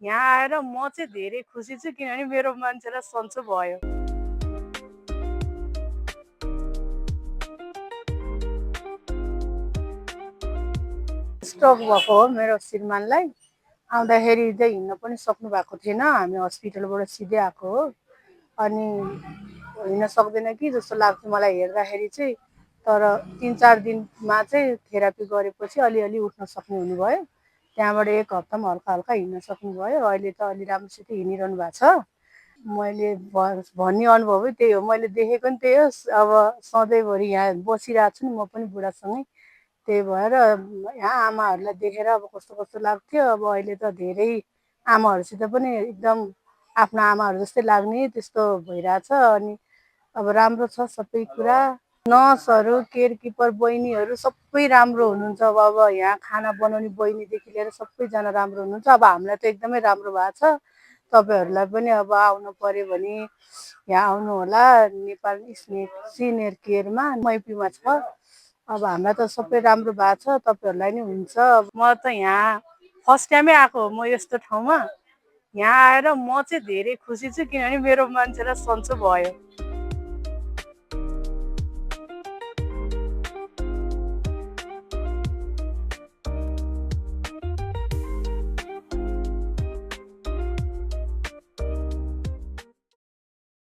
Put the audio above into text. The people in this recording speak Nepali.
यहाँ आएर म चाहिँ धेरै खुसी छु किनभने मेरो मान्छेलाई सन्चो भयो। स्ट्रोक भएको हो मेरो श्रीमानलाई। आउँदाखेरि चाहिँ हिँड्न पनि सक्नु भएको थिएन। हामी हस्पिटलबाट सिधै आएको हो। अनि हिँड्न सक्दैन कि जस्तो लाग्थ्यो मलाई हेर्दाखेरि चाहिँ। तर 3-4 दिनमा चाहिँ थेरापी गरेपछि अलिअलि उठ्न सक्ने हुनुभयो। त्यहाँबाट 1 हप्तामा हल्का हल्का हिँड्न सक्नुभयो। अहिले त अलि राम्रोसित हिँडिरहनु भएको छ। मैले भन्ने अनुभवै त्यही हो। मैले देखेको नि त्यही हो। अब सधैँभरि यहाँ बसिरहेको छु नि म पनि बुढासँगै। त्यही भएर यहाँ आमाहरूलाई देखेर अब कस्तो कस्तो लाग्थ्यो। अब अहिले त धेरै आमाहरूसित पनि एकदम आफ्नो आमाहरू जस्तै लाग्ने त्यस्तो भइरहेछ। अनि अब राम्रो छ सबै कुरा। नर्सहरू, केयर किपर, बहिनीहरू सबै राम्रो हुनुहुन्छ। अब यहाँ खाना बनाउने बहिनीदेखि लिएर सबैजना राम्रो हुनुहुन्छ। अब हामीलाई त एकदमै राम्रो भएको छ। तपाईँहरूलाई पनि अब आउनु पर्यो भने यहाँ आउनु होला। नेपाल सिनियर केयरमा मैपीमा छ। अब हामीलाई त सबै राम्रो भएको छ। तपाईँहरूलाई नि हुन्छ। म त यहाँ फर्स्ट टाइमै आएको हो म यस्तो ठाउँमा। यहाँ आएर म चाहिँ धेरै खुसी छु किनभने मेरो मान्छेलाई सन्चो भयो।